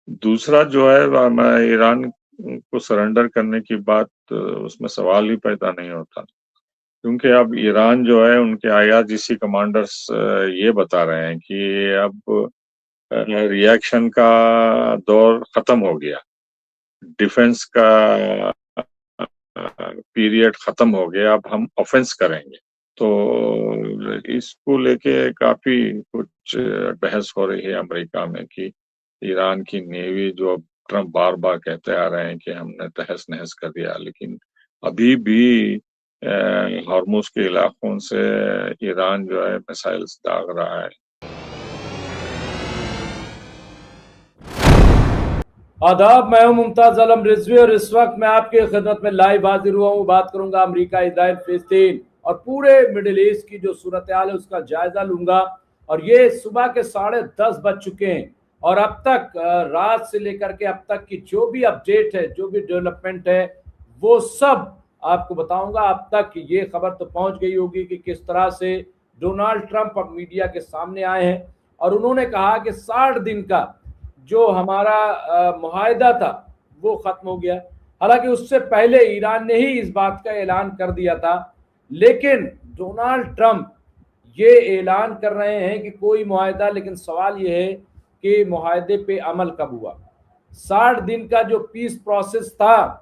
दूसरा जो है मैं ईरान को सरेंडर करने की बात उसमें सवाल ही पैदा नहीं होता, क्योंकि अब ईरान जो है उनके आईआरजीसी कमांडर्स ये बता रहे हैं कि अब रिएक्शन का दौर खत्म हो गया, डिफेंस का पीरियड खत्म हो गया, अब हम ऑफेंस करेंगे। तो इसको लेके काफी कुछ बहस हो रही है अमेरिका में कि ईरान की नेवी जो अब ट्रम्प बार बार कहते आ रहे हैं कि हमने तहस नहस कर दिया, लेकिन अभी भी हॉर्मुज के इलाकों से ईरान जो है मिसाइल्स दाग रहा है। आदाब, मैं हूं मुमताज आलम रिजवी और इस वक्त मैं आपकी खिदमत में लाइव हाजिर हुआ हूं। बात करूंगा अमेरिका, इजराइल, फिलिस्तीन और पूरे मिडिल ईस्ट की जो सूरत हाल है उसका जायजा लूंगा। और ये सुबह के 10:30 बज चुके हैं और अब तक रात से लेकर के अब तक की जो भी अपडेट है, जो भी डेवलपमेंट है, वो सब आपको बताऊंगा। अब तक ये खबर तो पहुंच गई होगी कि किस तरह से डोनाल्ड ट्रंप अब मीडिया के सामने आए हैं और उन्होंने कहा कि 60 दिन का जो हमारा मुआहदा था वो खत्म हो गया। हालांकि उससे पहले ईरान ने ही इस बात का ऐलान कर दिया था, लेकिन डोनाल्ड ट्रंप ये ऐलान कर रहे हैं कि कोई मुआहदा, लेकिन सवाल ये है कि मुआहदे पे अमल कब हुआ। 60 दिन का जो पीस प्रोसेस था,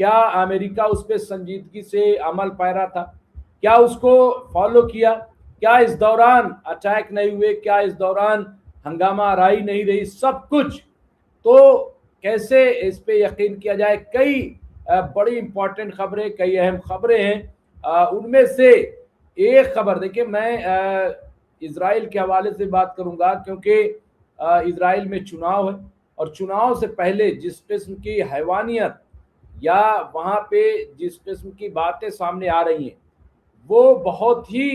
क्या अमेरिका उस पर संजीदगी से अमल पैरा था? क्या उसको फॉलो किया? क्या इस दौरान अटैक नहीं हुए? क्या इस दौरान हंगामा आराई नहीं रही? सब कुछ। तो कैसे इस पे यकीन किया जाए? कई बड़ी इंपॉर्टेंट खबरें, कई अहम खबरें हैं। उनमें से एक खबर देखिए, मैं इसराइल के हवाले से बात करूंगा क्योंकि इसराइल में चुनाव है और चुनाव से पहले जिस किस्म की हैवानियत या वहां पे जिस किस्म की बातें सामने आ रही हैं वो बहुत ही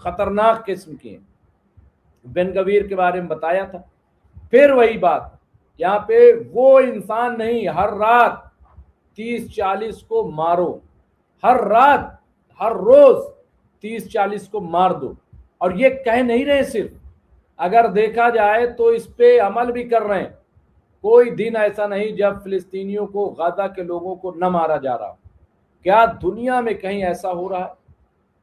खतरनाक किस्म की हैं। बेन गवीर के बारे में बताया था। फिर वही बात, यहाँ पे वो इंसान नहीं, हर रात 30-40 को मारो, हर रात, हर रोज 30-40 को मार दो। और ये कह नहीं रहे सिर्फ, अगर देखा जाए तो इस पे अमल भी कर रहे हैं। कोई दिन ऐसा नहीं जब फिलिस्तीनियों को, गाजा के लोगों को न मारा जा रहा। क्या दुनिया में कहीं ऐसा हो रहा है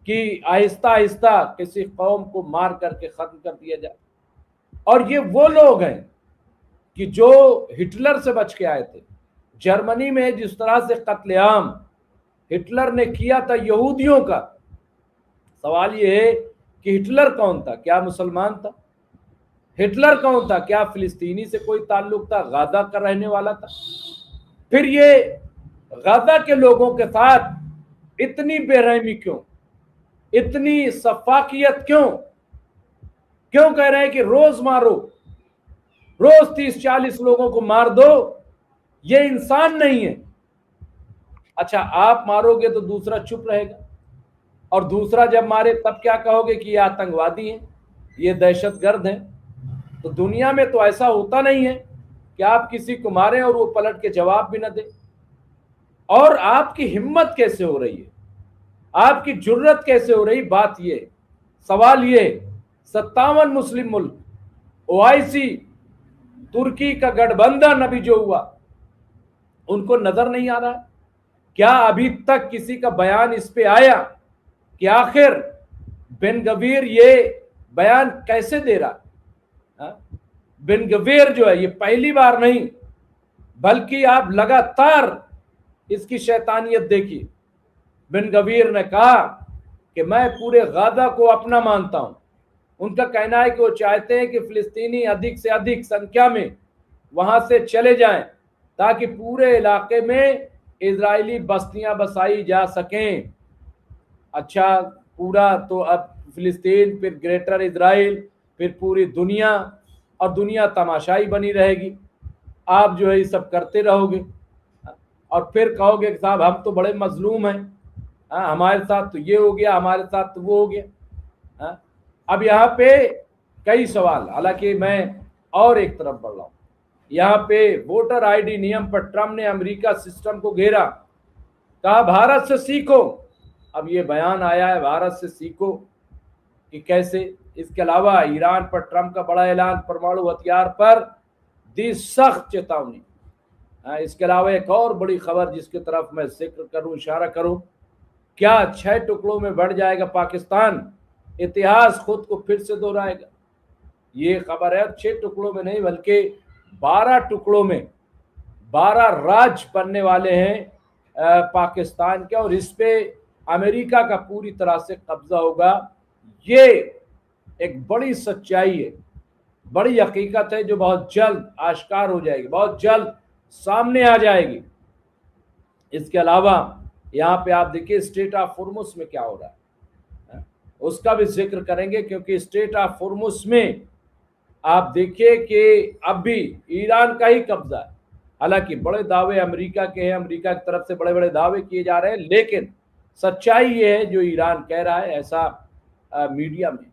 कि आहिस्ता आहिस्ता किसी कौम को मार करके खत्म कर दिया जाए? और ये वो लोग हैं कि जो हिटलर से बच के आए थे। जर्मनी में जिस तरह से कत्लेआम हिटलर ने किया था यहूदियों का, सवाल ये है कि हिटलर कौन था? क्या मुसलमान था? हिटलर कौन था? क्या फिलिस्तीनी से कोई ताल्लुक था? गाजा का रहने वाला था? फिर ये गाजा के लोगों के साथ इतनी बेरहमी क्यों, इतनी सफाकियत क्यों? क्यों कह रहे हैं कि रोज मारो, रोज 30-40 लोगों को मार दो? ये इंसान नहीं है। अच्छा, आप मारोगे तो दूसरा चुप रहेगा, और दूसरा जब मारे तब क्या कहोगे कि ये आतंकवादी हैं, ये दहशतगर्द हैं। तो दुनिया में तो ऐसा होता नहीं है कि आप किसी को मारें और वो पलट के जवाब भी न दे। और आपकी हिम्मत कैसे हो रही है, आपकी जुर्रत कैसे हो रही? बात ये, सवाल ये, 57 मुस्लिम मुल्क, ओआईसी, तुर्की का गठबंधन अभी जो हुआ, उनको नजर नहीं आ रहा? क्या अभी तक किसी का बयान इस पे आया कि आखिर बेन गवीर ये बयान कैसे दे रहा? बेन गवीर जो है ये पहली बार नहीं, बल्कि आप लगातार इसकी शैतानियत देखिए। बेन गवीर ने कहा कि मैं पूरे गाजा को अपना मानता हूं। उनका कहना है कि वो चाहते हैं कि फिलिस्तीनी अधिक से अधिक संख्या में वहां से चले जाएं ताकि पूरे इलाके में इजरायली बस्तियां बसाई जा सकें। अच्छा, पूरा तो अब फिलिस्तीन, फिर ग्रेटर इजराइल, फिर पूरी दुनिया, और दुनिया तमाशाई बनी रहेगी। आप जो है ये सब करते रहोगे और फिर कहोगे कि साहब हम तो बड़े मजलूम हैं, हमारे साथ तो ये हो गया, हमारे साथ तो वो हो गया। अब यहाँ पे कई सवाल, हालांकि मैं और एक तरफ बढ़ रहा हूँ। यहाँ पे वोटर आईडी नियम पर ट्रम्प ने अमेरिका सिस्टम को घेरा, कहा भारत से सीखो। अब ये बयान आया है भारत से सीखो कि कैसे। इसके अलावा ईरान पर ट्रम्प का बड़ा ऐलान, परमाणु हथियार पर दी सख्त चेतावनी। इसके अलावा एक और बड़ी खबर जिसकी तरफ मैं जिक्र करूं, इशारा करूं, क्या 6 टुकड़ों में बढ़ जाएगा पाकिस्तान, इतिहास खुद को फिर से दोहराएगा। ये खबर है 6 टुकड़ों में नहीं बल्कि 12 टुकड़ों में 12 राज्य बनने वाले हैं पाकिस्तान के, और इस पे अमेरिका का पूरी तरह से कब्जा होगा। ये एक बड़ी सच्चाई है, बड़ी हकीकत है जो बहुत जल्द आश्कार हो जाएगी, बहुत जल्द सामने आ जाएगी। इसके अलावा यहाँ पे आप देखिए स्टेट ऑफ होर्मुज में क्या हो रहा है, उसका भी जिक्र करेंगे, क्योंकि स्टेट ऑफ होर्मुज में आप देखिए कि अब भी ईरान का ही कब्जा है। हालांकि बड़े दावे अमेरिका के हैं, अमेरिका की तरफ से बड़े बड़े दावे किए जा रहे हैं, लेकिन सच्चाई ये है जो ईरान कह रहा है, ऐसा मीडिया में।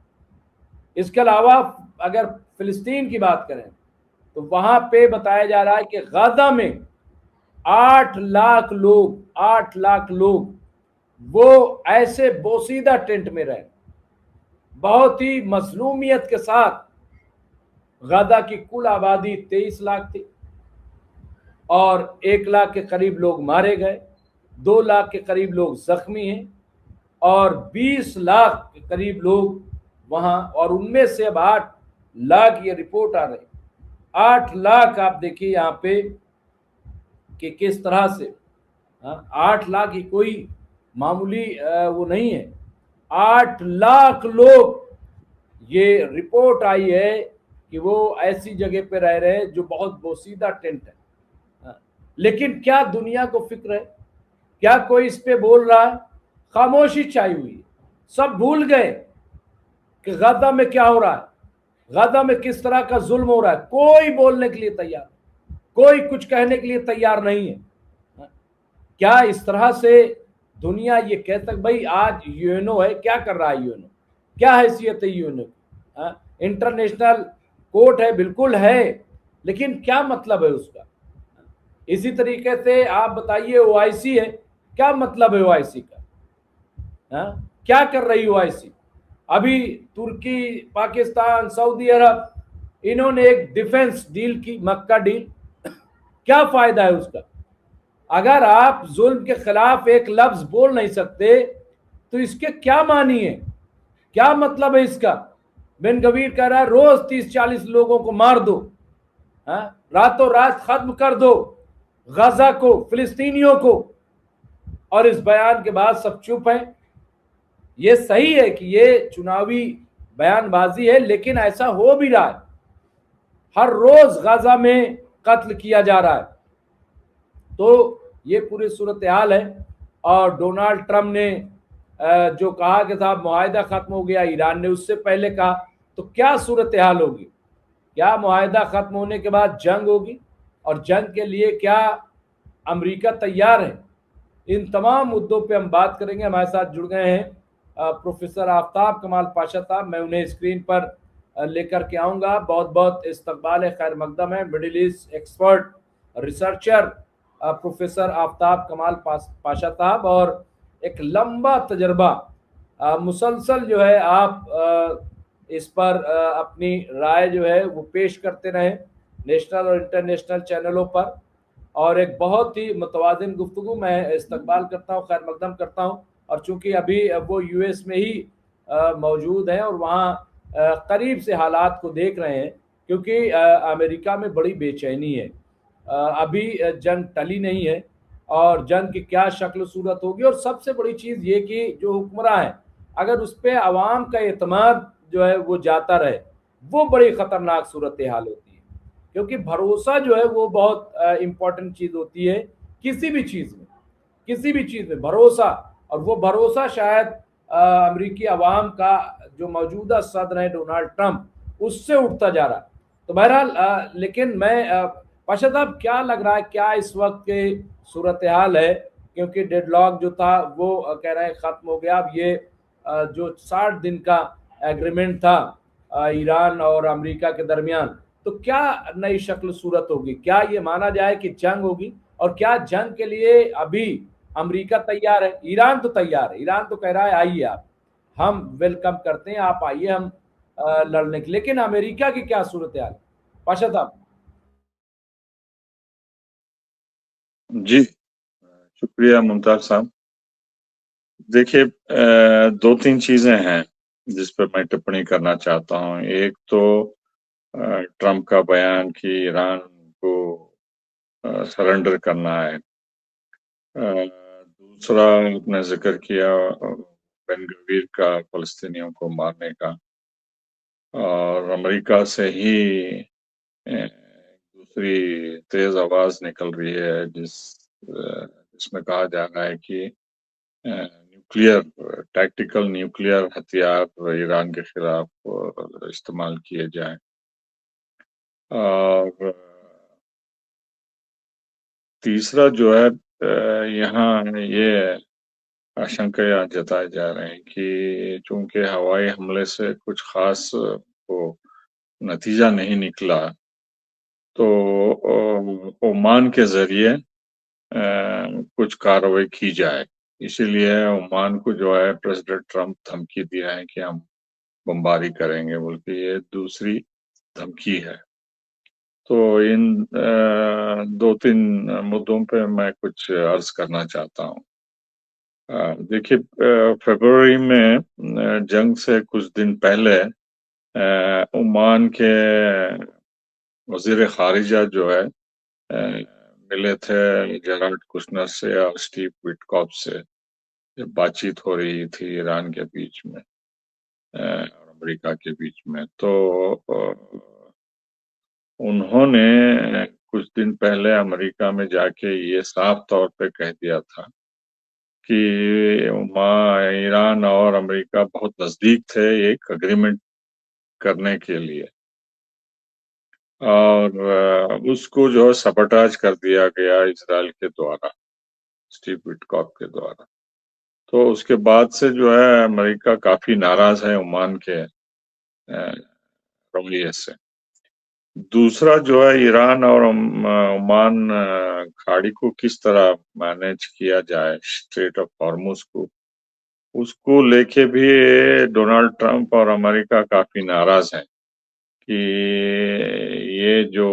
इसके अलावा अगर फिलिस्तीन की बात करें तो वहां पे बताया जा रहा है कि गाजा में 8 लाख लोग वो ऐसे बोसीदा टेंट में रहे, बहुत ही मजलूमियत के साथ। गाजा की कुल आबादी 23 लाख थी और 1 लाख के करीब लोग मारे गए, 2 लाख के करीब लोग जख्मी हैं और 20 लाख के करीब लोग वहां, और उनमें से अब 8 लाख ये रिपोर्ट आ रही, 8 लाख आप देखिए यहाँ पे कि किस तरह से 8 लाख ही कोई मामूली वो नहीं है, 8 लाख लोग, ये रिपोर्ट आई है कि वो ऐसी जगह पे रह रहे हैं जो बहुत बोसीदा टेंट है। लेकिन क्या दुनिया को फिक्र है? क्या कोई इस पे बोल रहा है? खामोशी छाई हुई है, सब भूल गए कि गाजा में क्या हो रहा है, गाजा में किस तरह का जुल्म हो रहा है। कोई बोलने के लिए तैयार, कोई कुछ कहने के लिए तैयार नहीं है। क्या इस तरह से दुनिया ये कह सकती, भाई आज यूएनओ है, क्या कर रहा है यूएनओ, क्या हैसियत है यूएनओ, इंटरनेशनल कोर्ट है, बिल्कुल है, लेकिन क्या मतलब है उसका। इसी तरीके से आप बताइए ओआईसी है, क्या मतलब है ओआईसी का, क्या कर रही ओआईसी। अभी तुर्की, पाकिस्तान, सऊदी अरब, इन्होंने एक डिफेंस डील की, मक्का डील, क्या फायदा है उसका। अगर आप जुल्म के खिलाफ एक लफ्ज बोल नहीं सकते तो इसके क्या मानी है, क्या मतलब है इसका। बेन गवीर कह रहा है रोज 30-40 लोगों को मार दो, रातों रात खत्म कर दो गाजा को, फिलिस्तीनियों को, और इस बयान के बाद सब चुप हैं। ये सही है कि ये चुनावी बयानबाजी है, लेकिन ऐसा हो भी रहा है, हर रोज गाजा में कत्ल किया जा रहा है। तो ये पूरी सूरत हाल है। और डोनाल्ड ट्रंप ने जो कहा कि साहब मुआहिदा खत्म हो गया, ईरान ने उससे पहले कहा, तो क्या सूरत हाल होगी। क्या मुआहिदा खत्म होने के बाद जंग होगी, और जंग के लिए क्या अमेरिका तैयार है। इन तमाम मुद्दों पे हम बात करेंगे। हमारे साथ जुड़ गए हैं प्रोफेसर आफ्ताब कमाल पाशा साहब, मैं उन्हें स्क्रीन पर लेकर के आऊँगा। बहुत बहुत इस्तकबाल है, खैर मकदम है। Middle east expert researcher professor Aftab कमाल पाशा साहब, और एक लंबा तजर्बा, मुसलसल जो है आप इस पर अपनी राय जो है वो पेश करते रहे नेशनल और इंटरनेशनल चैनलों पर, और एक बहुत ही मुतवाज़िन गुफ्तगू मैं इस्तकबाल करता हूँ, खैर मकदम करता हूँ। और चूँकि अभी वो यूएस में ही मौजूद हैं और वहाँ करीब से हालात को देख रहे हैं, क्योंकि अमेरिका में बड़ी बेचैनी है। अभी जंग टली नहीं है, और जंग की क्या शक्ल सूरत होगी। और सबसे बड़ी चीज़ ये कि जो हुक्मरान है, अगर उस पर आवाम का एतमाद जो है वो जाता रहे, वो बड़ी ख़तरनाक सूरत हाल होती है। क्योंकि भरोसा जो है वो बहुत इम्पोर्टेंट चीज़ होती है किसी भी चीज़ में भरोसा। और वो भरोसा शायद अमेरिकी अवाम का जो मौजूदा सदर है डोनाल्ड ट्रंप, उससे उठता जा रहा है। तो बहरहाल लेकिन मैं पाशा साहब क्या लग रहा है, क्या इस वक्त के सूरत हाल है, क्योंकि डेडलॉक जो था वो कह रहे हैं ख़त्म हो गया। अब ये जो 60 दिन का एग्रीमेंट था ईरान और अमेरिका के दरमियान, तो क्या नई शक्ल सूरत होगी। क्या ये माना जाए कि जंग होगी, और क्या जंग के लिए अभी अमेरिका तैयार है। ईरान तो तैयार है, ईरान तो कह रहा है आइए आप, हम वेलकम करते हैं, आप आइए हम लड़ने के। लेकिन अमेरिका की क्या सूरत हाल, पाशा साहब। जी, शुक्रिया मुमताज़ साहब। देखिए, 2-3 चीज़ें हैं, जिस पर मैं टिप्पणी करना चाहता हूँ। एक तो ट्रम्प का बयान कि ईरान को सरेंडर करना है। दूसरा आपने ज़िक्र किया बेन गवीर का फ़लस्तीनियों को मारने का, और अमेरिका से ही दूसरी तेज़ आवाज़ निकल रही है जिसमें कहा जा रहा है कि न्यूक्लियर टैक्टिकल न्यूक्लियर हथियार ईरान के खिलाफ इस्तेमाल किए जाएं। और तीसरा जो है, यहाँ ये आशंकाएं जताए जा रहे हैं कि चूंकि हवाई हमले से कुछ खास वो नतीजा नहीं निकला, तो ओमान के जरिए कुछ कार्रवाई की जाए। इसीलिए ओमान को जो है प्रेसिडेंट ट्रम्प धमकी दिया है कि हम बमबारी करेंगे, बल्कि ये दूसरी धमकी है। तो इन 2-3 मुद्दों पे मैं कुछ अर्ज करना चाहता हूँ। देखिए, फरवरी में जंग से कुछ दिन पहले ओमान के वजीर खारिजा जो है मिले थे जेराल्ड कुशनर से और स्टीव विटकॉफ से। जब बातचीत हो रही थी ईरान के बीच में और अमेरिका के बीच में, तो उन्होंने कुछ दिन पहले अमेरिका में जाके ये साफ तौर पे कह दिया था कि ईरान और अमेरिका बहुत नजदीक थे एक एग्रीमेंट करने के लिए, और उसको जो है सबटाज कर दिया गया इजराइल के द्वारा, स्टीव विटकॉफ के द्वारा। तो उसके बाद से जो है अमेरिका काफी नाराज है ओमान के रवैये से। दूसरा जो है ईरान और ओमान खाड़ी को किस तरह मैनेज किया जाए, स्ट्रेट ऑफ हॉर्मुज को, उसको लेके भी डोनाल्ड ट्रंप और अमेरिका काफी नाराज हैं कि ये जो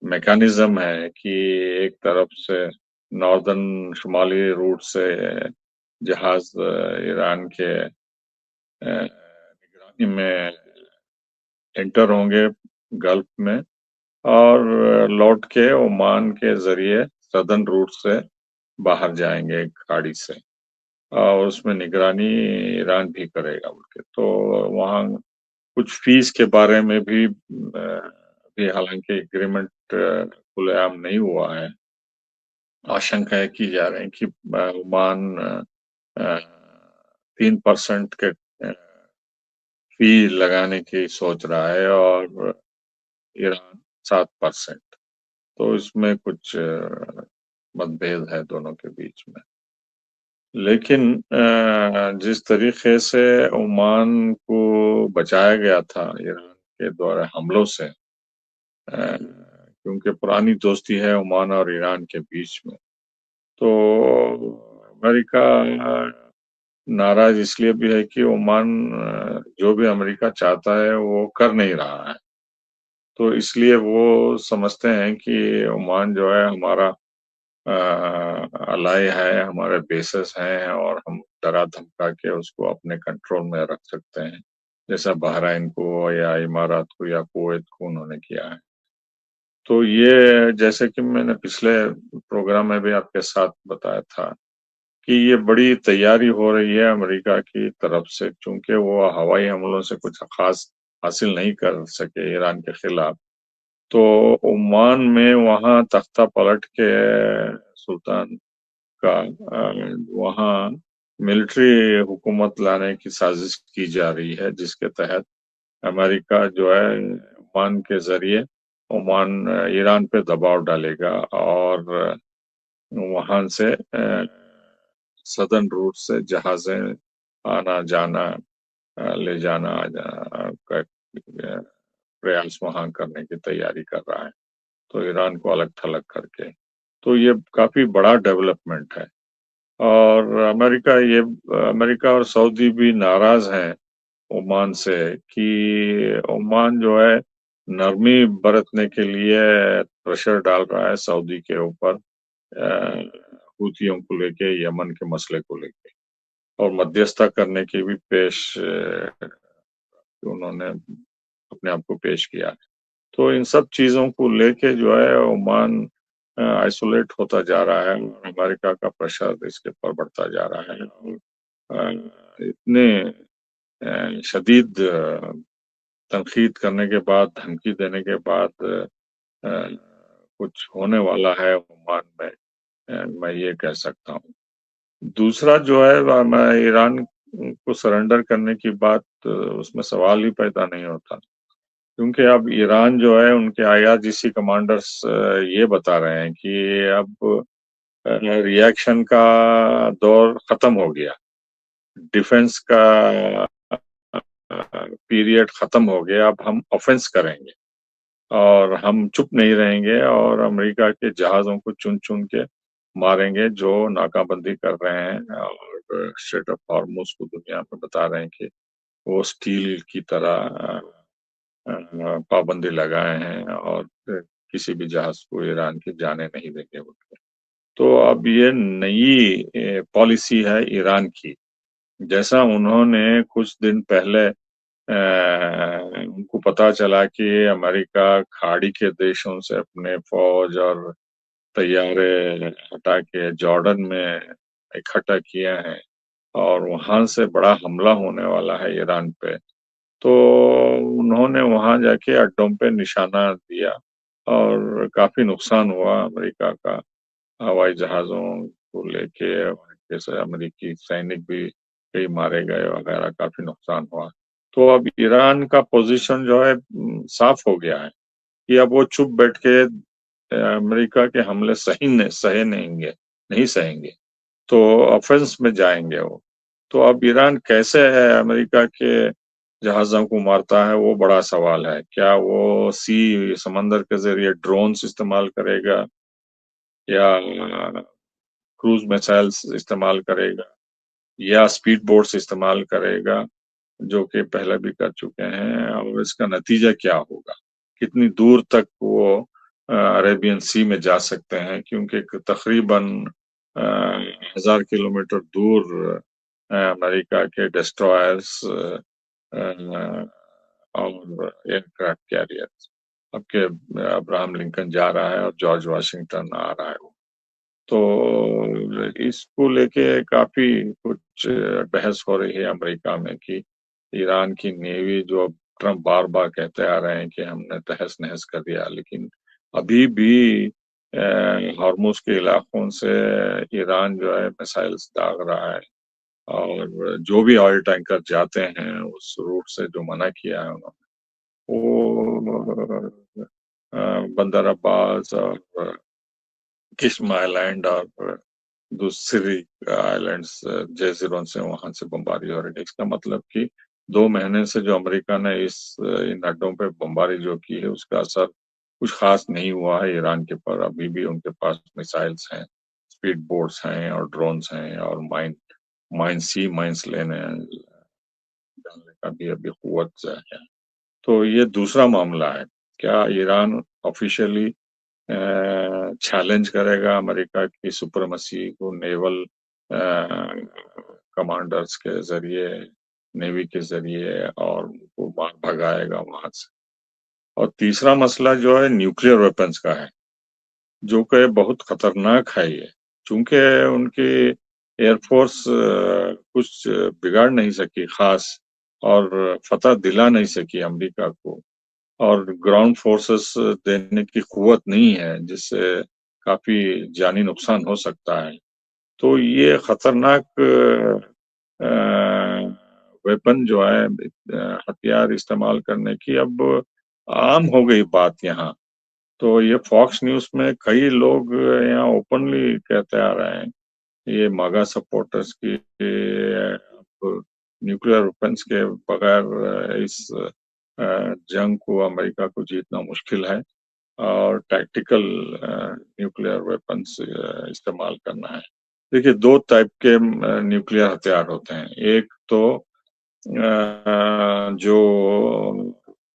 मैकेनिज्म है कि एक तरफ से नॉर्दर्न शुमाली रूट से जहाज ईरान के निगरानी में एंटर होंगे गल्फ में, और लौट के ओमान के जरिए सदर्न रूट से बाहर जाएंगे खाड़ी से, और उसमें निगरानी ईरान भी करेगा बोल के। तो वहाँ कुछ फीस के बारे में भी अभी हालांकि एग्रीमेंट खुलेआम नहीं हुआ है, आशंकाएं की जा रही हैं कि ओमान 3% के फी लगाने की सोच रहा है और ईरान 7%। तो इसमें कुछ मतभेद है दोनों के बीच में। लेकिन जिस तरीके से ओमान को बचाया गया था ईरान के द्वारा हमलों से, क्योंकि पुरानी दोस्ती है ओमान और ईरान के बीच में, तो अमेरिका नाराज इसलिए भी है कि ओमान जो भी अमेरिका चाहता है वो कर नहीं रहा है। तो इसलिए वो समझते हैं कि ओमान जो है हमारा अलाई है, हमारे बेसेस हैं, और हम डरा धमका के उसको अपने कंट्रोल में रख सकते हैं, जैसा बहराइन को या इमारात को या कुवैत को उन्होंने किया है। तो ये जैसे कि मैंने पिछले प्रोग्राम में भी आपके साथ बताया था कि ये बड़ी तैयारी हो रही है अमेरिका की तरफ से, क्योंकि वो हवाई हमलों से कुछ खास हासिल नहीं कर सके ईरान के खिलाफ। तो ओमान में वहाँ तख्ता पलट के सुल्तान का वहाँ मिलिट्री हुकूमत लाने की साजिश की जा रही है, जिसके तहत अमेरिका जो है ओमान के जरिए ओमान ईरान पे दबाव डालेगा और वहां से सदर्न रूट से जहाजें आना जाना ले जाना का प्रयास वहां करने की तैयारी कर रहा है, तो ईरान को अलग थलग करके। तो ये काफी बड़ा डेवलपमेंट है, और अमेरिका और सऊदी भी नाराज हैं ओमान से कि ओमान जो है नरमी बरतने के लिए प्रेशर डाल रहा है सऊदी के ऊपर हूथियों को लेके, यमन के मसले को लेके, और मध्यस्थता करने की भी उन्होंने अपने आप को पेश किया। तो इन सब चीजों को लेके जो है ओमान आइसोलेट होता जा रहा है और अमेरिका का प्रेशर इसके ऊपर बढ़ता जा रहा है। और इतने शदीद तनकीद करने के बाद, धमकी देने के बाद कुछ होने वाला है ओमान में, मैं ये कह सकता हूँ। दूसरा जो है, मैं ईरान को सरेंडर करने की बात, उसमें सवाल ही पैदा नहीं होता, क्योंकि अब ईरान जो है, उनके IRGC कमांडर्स ये बता रहे हैं कि अब रिएक्शन का दौर खत्म हो गया, डिफेंस का पीरियड खत्म हो गया, अब हम ऑफेंस करेंगे और हम चुप नहीं रहेंगे और अमेरिका के जहाजों को चुन चुन के मारेंगे जो नाकाबंदी कर रहे हैं और स्ट्रेट ऑफ हॉर्मुज को दुनिया में बता रहे हैं कि वो स्टील की तरह पाबंदी लगाए हैं और किसी भी जहाज को ईरान के जाने नहीं देंगे बोल के। तो अब ये नई पॉलिसी है ईरान की। जैसा उन्होंने कुछ दिन पहले उनको पता चला कि अमेरिका खाड़ी के देशों से अपने फौज और तैयारे हटा के जॉर्डन में इकट्ठा किए हैं और वहां से बड़ा हमला होने वाला है ईरान पे, तो उन्होंने वहां जाके अड्डों पे निशाना दिया और काफी नुकसान हुआ अमेरिका का। हवाई जहाजों को लेके जैसे अमेरिकी सैनिक भी कई मारे गए वगैरह, काफी नुकसान हुआ। तो अब ईरान का पोजीशन जो है साफ हो गया है कि अब वो चुप बैठ के अमेरिका के हमले सहे नहीं सहेंगे, तो ऑफेंस में जाएंगे वो। तो अब ईरान कैसे है अमेरिका के जहाजों को मारता है, वो बड़ा सवाल है। क्या वो समंदर के जरिए ड्रोन्स इस्तेमाल करेगा या क्रूज मिसाइल्स इस्तेमाल करेगा या स्पीड बोट्स इस्तेमाल करेगा, जो कि पहले भी कर चुके हैं, और इसका नतीजा क्या होगा, कितनी दूर तक वो अरेबियन सी में जा सकते हैं, क्योंकि तकरीबन 1000 किलोमीटर दूर अमेरिका के डिस्ट्रॉयर्स और एयरक्राफ्ट कैरियर्स, अब के अब्राहम लिंकन जा रहा है और जॉर्ज वाशिंगटन आ रहा है। तो इसको लेके काफी कुछ बहस हो रही है अमेरिका में कि ईरान की नेवी, जो अब ट्रम्प बार बार कहते आ रहे हैं कि हमने तहस नहस कर दिया, लेकिन अभी भी हॉर्मुज के इलाकों से ईरान जो है मिसाइल्स दाग रहा है, और जो भी ऑयल टैंकर जाते हैं उस रूट से जो मना किया है उन्होंने, वो बंदर अब्बास और किस्म आइलैंड और दूसरी आइलैंड्स जैजिरों से वहां से बमबारी हो रही है। इसका मतलब कि 2 महीने से जो अमेरिका ने इन अड्डों पे बमबारी जो की है, उसका असर कुछ खास नहीं हुआ है ईरान के पर। अभी भी उनके पास मिसाइल्स हैं, स्पीड बोट्स हैं और ड्रोन्स हैं, और माइंस लेने डालने का भी अभी कुव्वत है। तो ये दूसरा मामला है। क्या ईरान ऑफिशियली चैलेंज करेगा अमेरिका की सुप्रीमेसी को नेवल कमांडर्स के जरिए, नेवी के जरिए, और उनको मार भगाएगा वहां से? और तीसरा मसला जो है न्यूक्लियर वेपन्स का है, जो कि बहुत खतरनाक है ये, चूंकि उनकी एयरफोर्स कुछ बिगाड़ नहीं सकी खास, और फतह दिला नहीं सकी अमेरिका को, और ग्राउंड फोर्सेस देने की कुव्वत नहीं है, जिससे काफी जानी नुकसान हो सकता है। तो ये खतरनाक वेपन जो है, हथियार इस्तेमाल करने की अब आम हो गई बात यहाँ। तो ये फॉक्स न्यूज में कई लोग यहाँ ओपनली कहते आ रहे हैं, ये मागा सपोर्टर्स की, न्यूक्लियर वेपन्स के बगैर इस जंग को अमेरिका को जीतना मुश्किल है, और टैक्टिकल न्यूक्लियर वेपन्स इस्तेमाल करना है। देखिए, 2 टाइप के न्यूक्लियर हथियार होते हैं। एक तो जो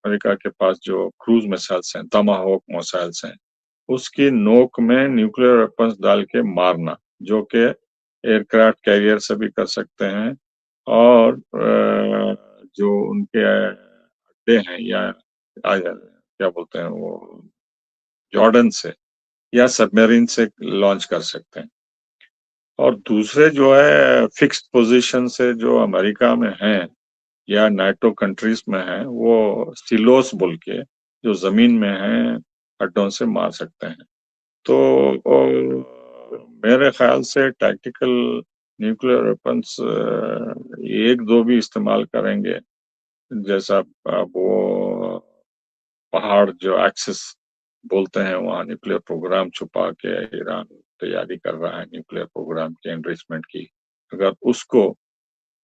अमेरिका के पास जो क्रूज मिसाइल्स हैं, टमाहोक मिसाइल्स हैं, उसकी नोक में न्यूक्लियर वेपन्स डाल के मारना, जो कि एयरक्राफ्ट कैरियर से भी कर सकते हैं, और जो उनके अड्डे हैं या क्या बोलते हैं वो, जॉर्डन से या सबमरीन से लॉन्च कर सकते हैं। और दूसरे जो है फिक्स्ड पोजीशन से जो अमेरिका में हैं या नाटो कंट्रीज में हैं, वो सिलोस बोल के जो जमीन में हैं अड्डों से मार सकते हैं। तो मेरे ख्याल से टैक्टिकल न्यूक्लियर वेपन्स एक दो भी इस्तेमाल करेंगे, जैसा वो पहाड़ जो एक्सिस बोलते हैं, वहाँ न्यूक्लियर प्रोग्राम छुपा के ईरान तैयारी कर रहा है न्यूक्लियर प्रोग्राम के एनरिचमेंट की, अगर उसको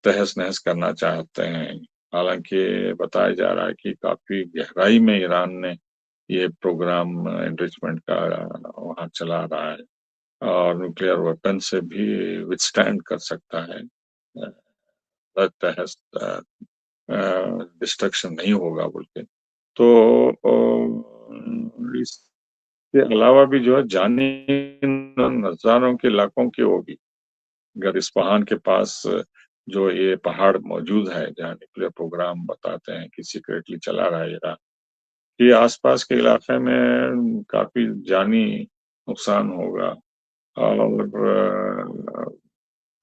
तहस नहस करना चाहते हैं। हालांकि बताया जा रहा है कि काफी गहराई में ईरान ने ये प्रोग्राम एनरिचमेंट का वहाँ चला रहा है, और न्यूक्लियर वेपन से भी विथस्टैंड कर सकता है, तहस डिस्ट्रक्शन नहीं होगा बोल के। तो इसके अलावा भी जो है जानी नजारों के इलाकों की होगी। अगर इस्फहान के पास जो ये पहाड़ मौजूद है जहाँ न्यूक्लियर प्रोग्राम बताते हैं कि सीक्रेटली चला रहा है ईरान, ये आसपास के इलाके में काफी जानी नुकसान होगा, और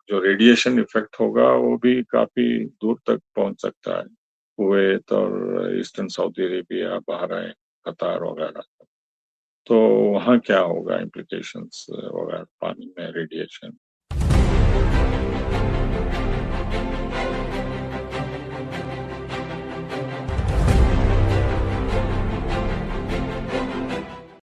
जो रेडिएशन इफेक्ट होगा वो भी काफी दूर तक पहुंच सकता है, कुवैत और ईस्टर्न सऊदी अरेबिया, बहरीन, कतार वगैरह। तो वहाँ क्या होगा इम्प्लीकेशंस वगैरह पानी में रेडिएशन